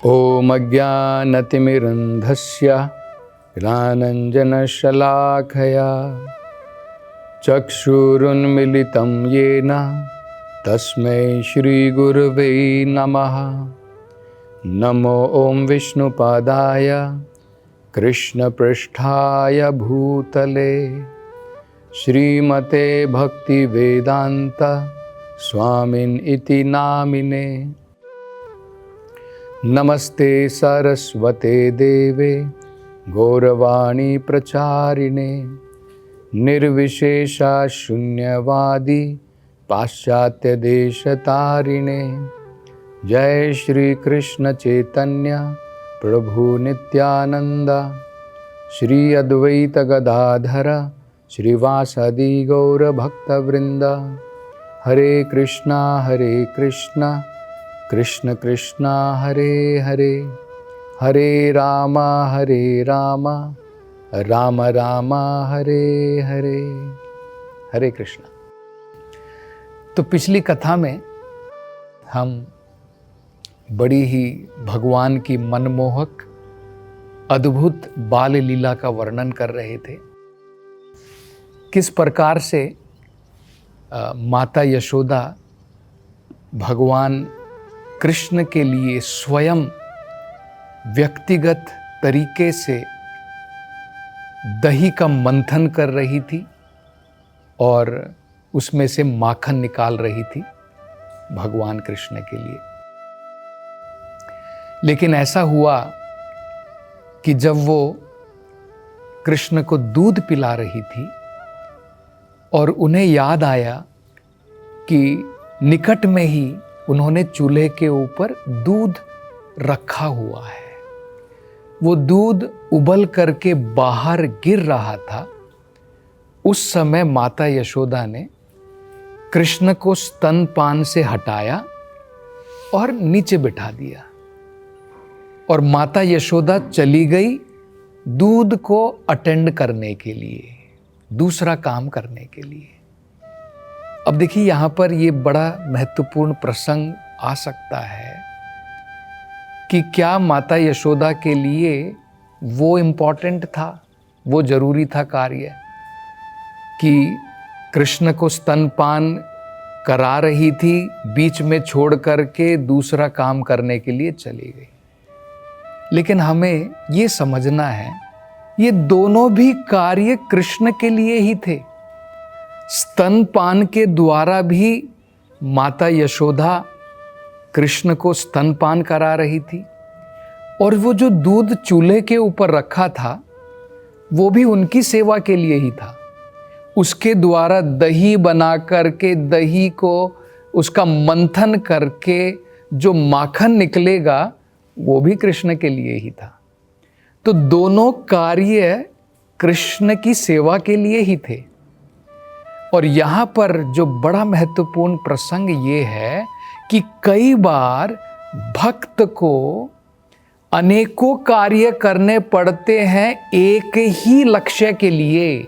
ॐ अज्ञानतिमिरन्धस्य ज्ञानाञ्जनशलाखया चक्षुरुन्मीलितं येन तस्मै श्रीगुरुवे नमः। नमो ॐ विष्णुपादाय कृष्णपृष्ठाय भूतले श्रीमते भक्तिवेदान्त स्वामिन् इति नामिने। नमस्ते सरस्वते देवे गौरवाणी प्रचारिणे निर्विशेषा शून्यवादी पाश्चात्य देशतारिणे। जय श्री कृष्ण चैतन्य प्रभु नित्यानंद श्री अद्वैत गदाधर श्रीवासदि गौर भक्तवृंद। हरे कृष्णा कृष्ण कृष्णा हरे हरे, हरे राम राम राम हरे हरे। हरे कृष्णा। तो पिछली कथा में हम बड़ी ही भगवान की मनमोहक अद्भुत बाल लीला का वर्णन कर रहे थे। किस प्रकार से माता यशोदा भगवान कृष्ण के लिए स्वयं व्यक्तिगत तरीके से दही का मंथन कर रही थी और उसमें से माखन निकाल रही थी भगवान कृष्ण के लिए। लेकिन ऐसा हुआ कि जब वो कृष्ण को दूध पिला रही थी और उन्हें याद आया कि निकट में ही उन्होंने चूल्हे के ऊपर दूध रखा हुआ है, वो दूध उबल करके बाहर गिर रहा था। उस समय माता यशोदा ने कृष्ण को स्तनपान से हटाया और नीचे बिठा दिया और माता यशोदा चली गई दूध को अटेंड करने के लिए, दूसरा काम करने के लिए। अब देखिए यहाँ पर ये बड़ा महत्वपूर्ण प्रसंग आ सकता है कि क्या माता यशोदा के लिए वो इम्पोर्टेंट था, वो जरूरी था कार्य कि कृष्ण को स्तनपान करा रही थी, बीच में छोड़ करके दूसरा काम करने के लिए चली गई। लेकिन हमें ये समझना है ये दोनों भी कार्य कृष्ण के लिए ही थे। स्तनपान के द्वारा भी माता यशोदा कृष्ण को स्तनपान करा रही थी और वो जो दूध चूल्हे के ऊपर रखा था वो भी उनकी सेवा के लिए ही था। उसके द्वारा दही बना करके, दही को उसका मंथन करके जो माखन निकलेगा वो भी कृष्ण के लिए ही था। तो दोनों कार्य कृष्ण की सेवा के लिए ही थे। और यहाँ पर जो बड़ा महत्वपूर्ण प्रसंग ये है कि कई बार भक्त को अनेकों कार्य करने पड़ते हैं एक ही लक्ष्य के लिए।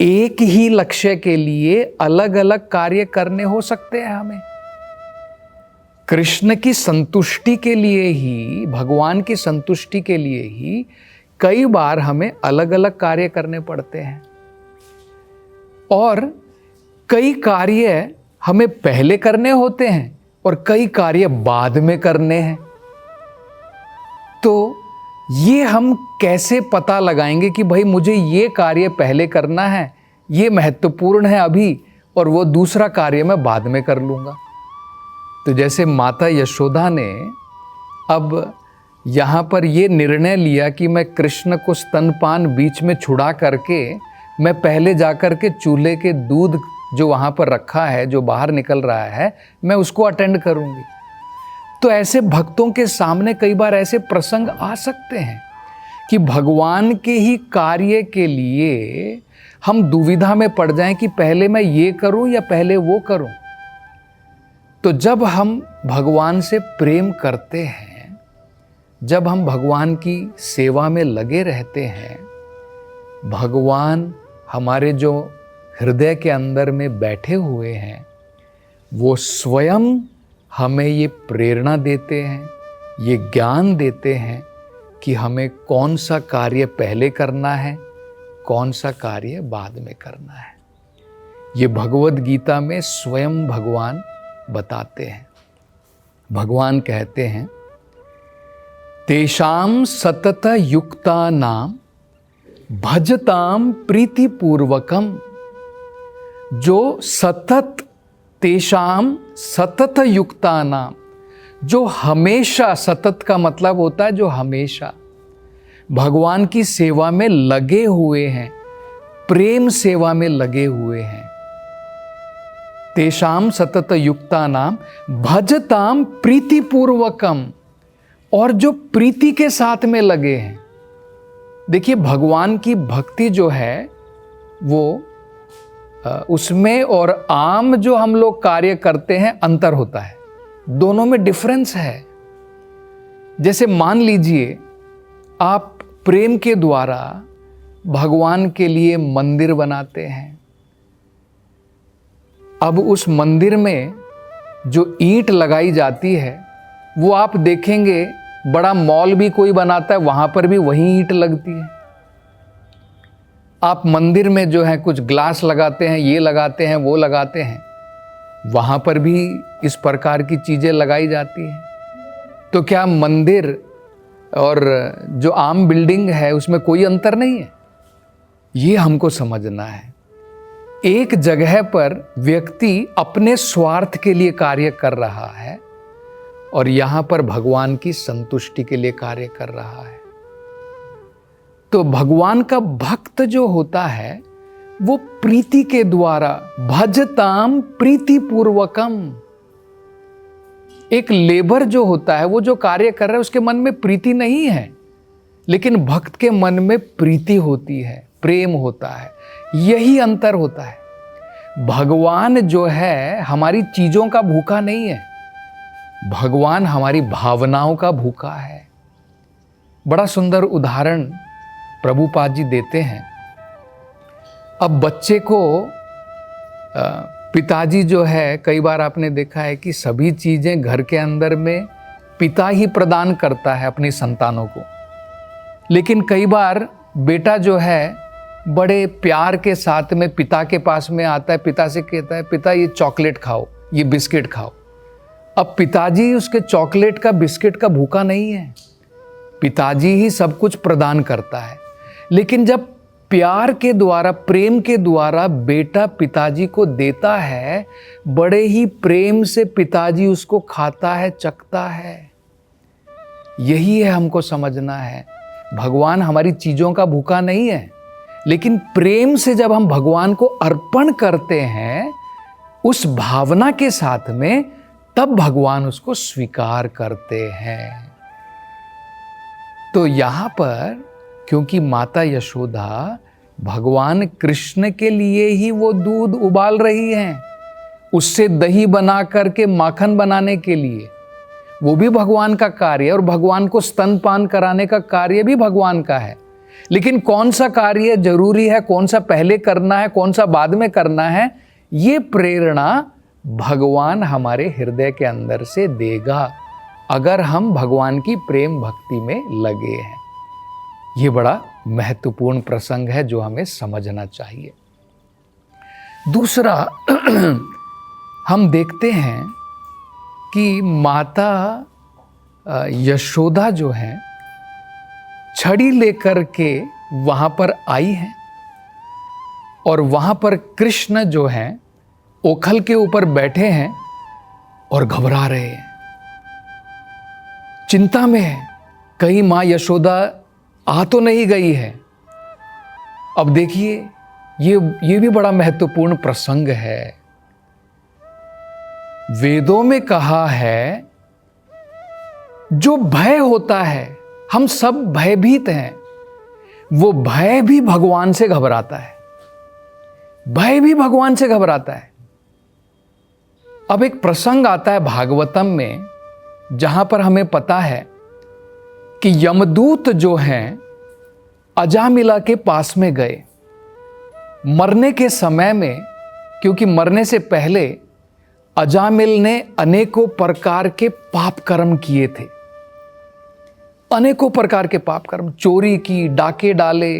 एक ही लक्ष्य के लिए अलग अलग कार्य करने हो सकते हैं हमें। कृष्ण की संतुष्टि के लिए ही, भगवान की संतुष्टि के लिए ही कई बार हमें अलग अलग कार्य करने पड़ते हैं और कई कार्य हमें पहले करने होते हैं और कई कार्य बाद में करने हैं। तो ये हम कैसे पता लगाएंगे कि भाई मुझे ये कार्य पहले करना है, ये महत्वपूर्ण है अभी, और वो दूसरा कार्य मैं बाद में कर लूँगा। तो जैसे माता यशोदा ने अब यहाँ पर ये निर्णय लिया कि मैं कृष्ण को स्तनपान बीच में छुड़ा करके मैं पहले जाकर के चूल्हे के दूध जो वहाँ पर रखा है, जो बाहर निकल रहा है, मैं उसको अटेंड करूँगी। तो ऐसे भक्तों के सामने कई बार ऐसे प्रसंग आ सकते हैं कि भगवान के ही कार्य के लिए हम दुविधा में पड़ जाएं कि पहले मैं ये करूं या पहले वो करूं। तो जब हम भगवान से प्रेम करते हैं, जब हम भगवान की सेवा में लगे रहते हैं, भगवान हमारे जो हृदय के अंदर में बैठे हुए हैं वो स्वयं हमें ये प्रेरणा देते हैं, ये ज्ञान देते हैं कि हमें कौन सा कार्य पहले करना है, कौन सा कार्य बाद में करना है। ये भगवद गीता में स्वयं भगवान बताते हैं। भगवान कहते हैं, तेषाम सतत युक्तानाम भजताम प्रीतिपूर्वकम। जो सतत, तेषाम सतत युक्तानाम, जो हमेशा, सतत का मतलब होता है जो हमेशा भगवान की सेवा में लगे हुए हैं, प्रेम सेवा में लगे हुए हैं। तेषाम सतत युक्तानाम भजताम प्रीतिपूर्वकम, और जो प्रीति के साथ में लगे हैं। देखिए, भगवान की भक्ति जो है वो उसमें और आम जो हम लोग कार्य करते हैं अंतर होता है, दोनों में डिफरेंस है। जैसे मान लीजिए आप प्रेम के द्वारा भगवान के लिए मंदिर बनाते हैं। अब उस मंदिर में जो ईंट लगाई जाती है वो आप देखेंगे, बड़ा मॉल भी कोई बनाता है वहां पर भी वही ईंट लगती है। आप मंदिर में जो है कुछ ग्लास लगाते हैं, ये लगाते हैं, वो लगाते हैं, वहां पर भी इस प्रकार की चीजें लगाई जाती हैं। तो क्या मंदिर और जो आम बिल्डिंग है उसमें कोई अंतर नहीं है? ये हमको समझना है। एक जगह पर व्यक्ति अपने स्वार्थ के लिए कार्य कर रहा है और यहां पर भगवान की संतुष्टि के लिए कार्य कर रहा है। तो भगवान का भक्त जो होता है वो प्रीति के द्वारा, भजताम प्रीतिपूर्वकम। एक लेबर जो होता है, वो जो कार्य कर रहा है उसके मन में प्रीति नहीं है, लेकिन भक्त के मन में प्रीति होती है, प्रेम होता है। यही अंतर होता है। भगवान जो है हमारी चीजों का भूखा नहीं है, भगवान हमारी भावनाओं का भूखा है। बड़ा सुंदर उदाहरण प्रभुपाद जी देते हैं। अब बच्चे को पिताजी जो है, कई बार आपने देखा है कि सभी चीजें घर के अंदर में पिता ही प्रदान करता है अपनी संतानों को, लेकिन कई बार बेटा जो है बड़े प्यार के साथ में पिता के पास में आता है, पिता से कहता है, पिता ये चॉकलेट खाओ, ये बिस्किट खाओ। अब पिताजी उसके चॉकलेट का, बिस्किट का भूखा नहीं है, पिताजी ही सब कुछ प्रदान करता है। लेकिन जब प्यार के द्वारा, प्रेम के द्वारा बेटा पिताजी को देता है, बड़े ही प्रेम से पिताजी उसको खाता है, चखता है। यही है हमको समझना है। भगवान हमारी चीजों का भूखा नहीं है, लेकिन प्रेम से जब हम भगवान को अर्पण करते हैं उस भावना के साथ में, तब भगवान उसको स्वीकार करते हैं। तो यहां पर क्योंकि माता यशोदा भगवान कृष्ण के लिए ही वो दूध उबाल रही हैं, उससे दही बना करके माखन बनाने के लिए, वो भी भगवान का कार्य है। और भगवान को स्तनपान कराने का कार्य भी भगवान का है। लेकिन कौन सा कार्य जरूरी है, कौन सा पहले करना है, कौन सा बाद में करना है, ये प्रेरणा भगवान हमारे हृदय के अंदर से देगा अगर हम भगवान की प्रेम भक्ति में लगे हैं। ये बड़ा महत्वपूर्ण प्रसंग है जो हमें समझना चाहिए। दूसरा, हम देखते हैं कि माता यशोदा जो है छड़ी लेकर के वहां पर आई हैं और वहां पर कृष्ण जो हैं ओखल के ऊपर बैठे हैं और घबरा रहे हैं, चिंता में है, कहीं मां यशोदा आ तो नहीं गई है। अब देखिए, ये भी बड़ा महत्वपूर्ण प्रसंग है। वेदों में कहा है जो भय होता है, हम सब भयभीत हैं, वो भय भी भगवान से घबराता है, भय भी भगवान से घबराता है। अब एक प्रसंग आता है भागवतम में जहां पर हमें पता है कि यमदूत जो हैं अजामिला के पास में गए मरने के समय में, क्योंकि मरने से पहले अजामिल ने अनेकों प्रकार के पाप कर्म किए थे। अनेकों प्रकार के पाप कर्म, चोरी की, डाके डाले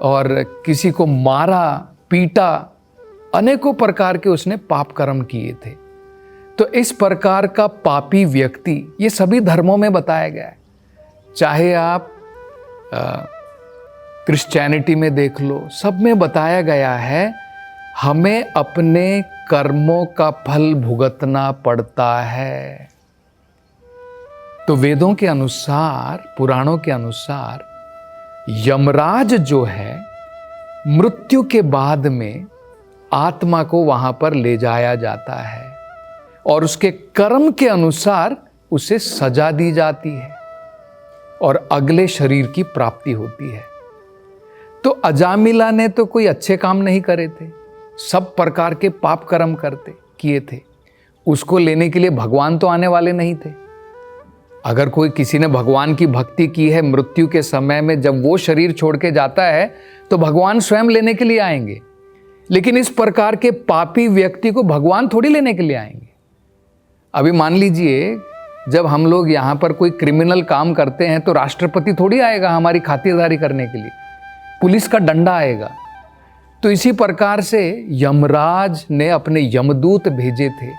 और किसी को मारा, पीटा, अनेकों प्रकार के उसने पाप कर्म किए थे। तो इस प्रकार का पापी व्यक्ति, ये सभी धर्मों में बताया गया है। चाहे आप क्रिश्चियनिटी में देख लो, सब में बताया गया है हमें अपने कर्मों का फल भुगतना पड़ता है। तो वेदों के अनुसार, पुराणों के अनुसार, यमराज जो है मृत्यु के बाद में आत्मा को वहां पर ले जाया जाता है और उसके कर्म के अनुसार उसे सजा दी जाती है और अगले शरीर की प्राप्ति होती है। तो अजामिला ने तो कोई अच्छे काम नहीं करे थे, सब प्रकार के पाप कर्म किए थे। उसको लेने के लिए भगवान तो आने वाले नहीं थे। अगर कोई किसी ने भगवान की भक्ति की है, मृत्यु के समय में जब वो शरीर छोड़ के जाता है तो भगवान स्वयं लेने के लिए आएंगे, लेकिन इस प्रकार के पापी व्यक्ति को भगवान थोड़ी लेने के लिए आएंगे। अभी मान लीजिए जब हम लोग यहाँ पर कोई क्रिमिनल काम करते हैं तो राष्ट्रपति थोड़ी आएगा हमारी खातिरदारी करने के लिए, पुलिस का डंडा आएगा। तो इसी प्रकार से यमराज ने अपने यमदूत भेजे थे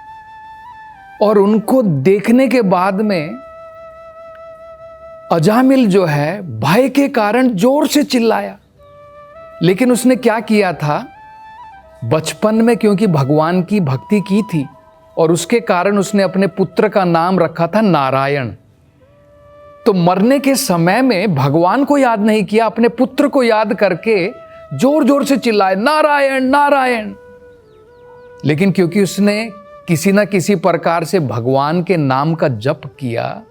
और उनको देखने के बाद में अजामिल जो है भय के कारण जोर से चिल्लाया। लेकिन उसने क्या किया था, बचपन में क्योंकि भगवान की भक्ति की थी और उसके कारण उसने अपने पुत्र का नाम रखा था नारायण। तो मरने के समय में भगवान को याद नहीं किया, अपने पुत्र को याद करके जोर जोर से चिल्लाए नारायण नारायण। लेकिन क्योंकि उसने किसी ना किसी प्रकार से भगवान के नाम का जप किया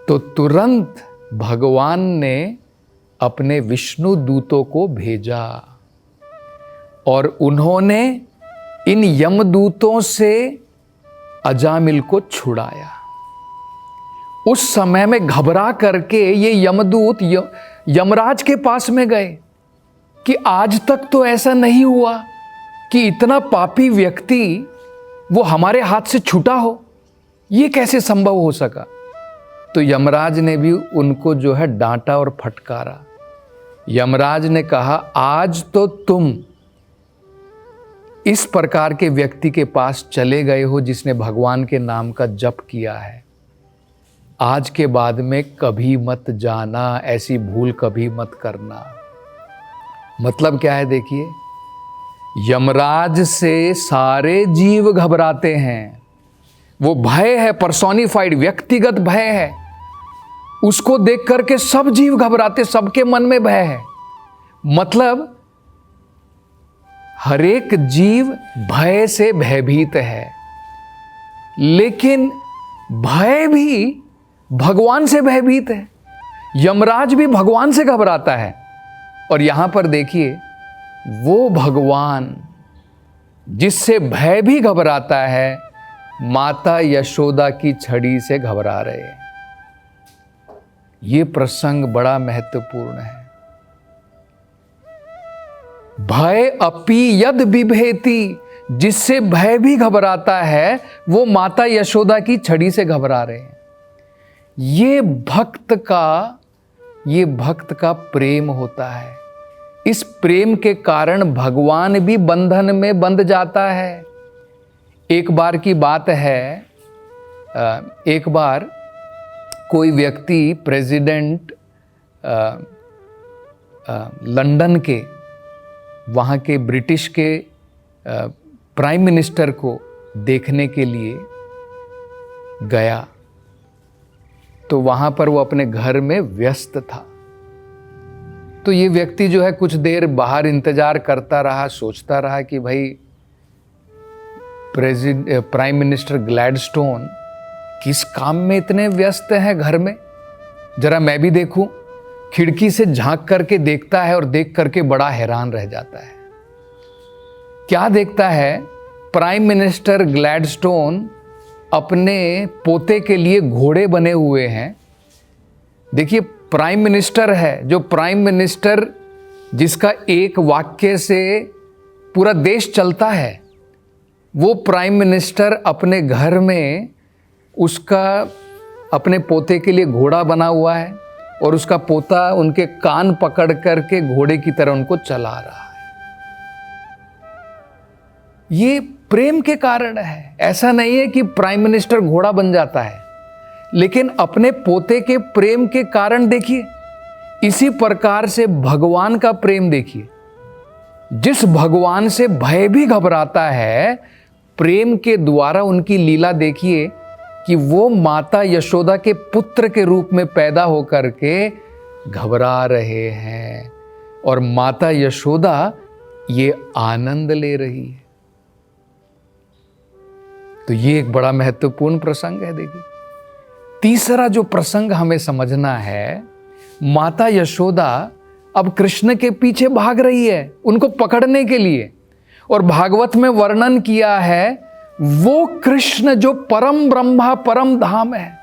तो तुरंत भगवान ने अपने विष्णु दूतों को भेजा और उन्होंने इन यमदूतों से अजामिल को छुड़ाया। उस समय में घबरा करके ये यमदूत यमराज के पास में गए कि आज तक तो ऐसा नहीं हुआ कि इतना पापी व्यक्ति वो हमारे हाथ से छूटा हो, ये कैसे संभव हो सका। तो यमराज ने भी उनको जो है डांटा और फटकारा। यमराज ने कहा आज तो तुम इस प्रकार के व्यक्ति के पास चले गए हो जिसने भगवान के नाम का जप किया है, आज के बाद में कभी मत जाना, ऐसी भूल कभी मत करना। मतलब क्या है देखिए, यमराज से सारे जीव घबराते हैं। वो भय है, पर्सोनिफाइड व्यक्तिगत भय है, उसको देख करके सब जीव घबराते, सबके मन में भय है। मतलब हरेक जीव भय से भयभीत है, लेकिन भय भी भगवान से भयभीत है। यमराज भी भगवान से घबराता है। और यहां पर देखिए, वो भगवान जिससे भय भी घबराता है, माता यशोदा की छड़ी से घबरा रहे हैं। ये प्रसंग बड़ा महत्वपूर्ण है। भय अपि यद बिभेति, जिससे भय भी घबराता है, वो माता यशोदा की छड़ी से घबरा रहे हैं। ये भक्त का प्रेम होता है। इस प्रेम के कारण भगवान भी बंधन में बंध जाता है। एक बार की बात है, एक बार कोई व्यक्ति प्रेसिडेंट लंदन के, वहाँ के ब्रिटिश के प्राइम मिनिस्टर को देखने के लिए गया। तो वहाँ पर वो अपने घर में व्यस्त था। तो ये व्यक्ति जो है कुछ देर बाहर इंतजार करता रहा, सोचता रहा कि भाई प्राइम मिनिस्टर ग्लैडस्टोन किस काम में इतने व्यस्त हैं घर में, जरा मैं भी देखूं। खिड़की से झांक करके देखता है और देख करके बड़ा हैरान रह जाता है। क्या देखता है, प्राइम मिनिस्टर ग्लैडस्टोन अपने पोते के लिए घोड़े बने हुए हैं। देखिए, प्राइम मिनिस्टर है, जो प्राइम मिनिस्टर जिसका एक वाक्य से पूरा देश चलता है, वो प्राइम मिनिस्टर अपने घर में उसका अपने पोते के लिए घोड़ा बना हुआ है और उसका पोता उनके कान पकड़ करके घोड़े की तरह उनको चला रहा है। ये प्रेम के कारण है। ऐसा नहीं है कि प्राइम मिनिस्टर घोड़ा बन जाता है, लेकिन अपने पोते के प्रेम के कारण देखिए। इसी प्रकार से भगवान का प्रेम देखिए। जिस भगवान से भय भी घबराता है, प्रेम के द्वारा उनकी लीला देखिए कि वो माता यशोदा के पुत्र के रूप में पैदा होकर के घबरा रहे हैं और माता यशोदा ये आनंद ले रही है। तो ये एक बड़ा महत्वपूर्ण प्रसंग है। देखिए, तीसरा जो प्रसंग हमें समझना है, माता यशोदा अब कृष्ण के पीछे भाग रही है उनको पकड़ने के लिए। और भागवत में वर्णन किया है वो कृष्ण जो परम ब्रह्मा परम धाम है,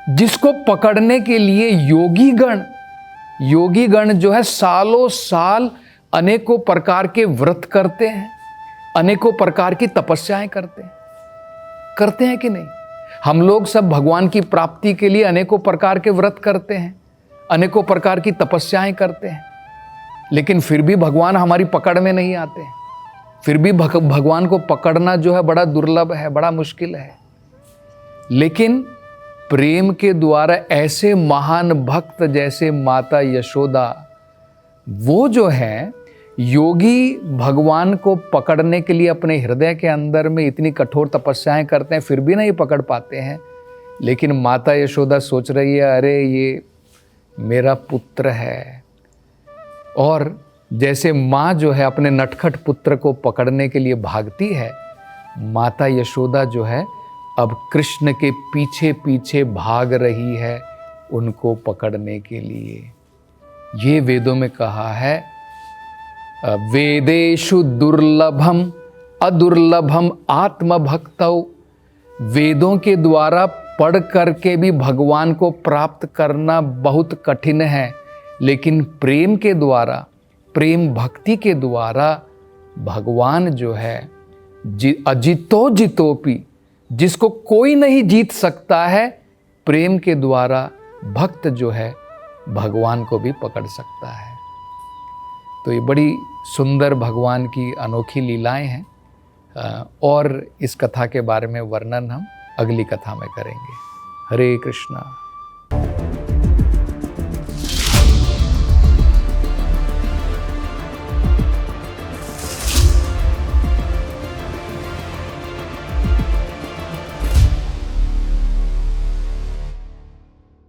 जिसको पकड़ने के लिए योगीगण जो है सालों साल अनेकों प्रकार के व्रत करते हैं, अनेकों प्रकार की तपस्याएं करते हैं कि नहीं? हम लोग सब भगवान की प्राप्ति के लिए अनेकों प्रकार के व्रत करते हैं, अनेकों प्रकार की तपस्याएं करते हैं, लेकिन फिर भी भगवान हमारी पकड़ में नहीं आते हैं। फिर भी भगवान को पकड़ना जो है बड़ा दुर्लभ है, बड़ा मुश्किल है। लेकिन प्रेम के द्वारा ऐसे महान भक्त जैसे माता यशोदा, वो जो है योगी भगवान को पकड़ने के लिए अपने हृदय के अंदर में इतनी कठोर तपस्याएं करते हैं, फिर भी नहीं पकड़ पाते हैं। लेकिन माता यशोदा सोच रही है, अरे ये मेरा पुत्र है। और जैसे माँ जो है अपने नटखट पुत्र को पकड़ने के लिए भागती है, माता यशोदा जो है अब कृष्ण के पीछे पीछे भाग रही है उनको पकड़ने के लिए। ये वेदों में कहा है, वेदेषु दुर्लभम अदुर्लभम आत्मभक्तौ। वेदों के द्वारा पढ़ करके भी भगवान को प्राप्त करना बहुत कठिन है, लेकिन प्रेम के द्वारा, प्रेम भक्ति के द्वारा भगवान जो है अजितो जितोपि, जिसको कोई नहीं जीत सकता है, प्रेम के द्वारा भक्त जो है भगवान को भी पकड़ सकता है। तो ये बड़ी सुंदर भगवान की अनोखी लीलाएं हैं और इस कथा के बारे में वर्णन हम अगली कथा में करेंगे। हरे कृष्णा।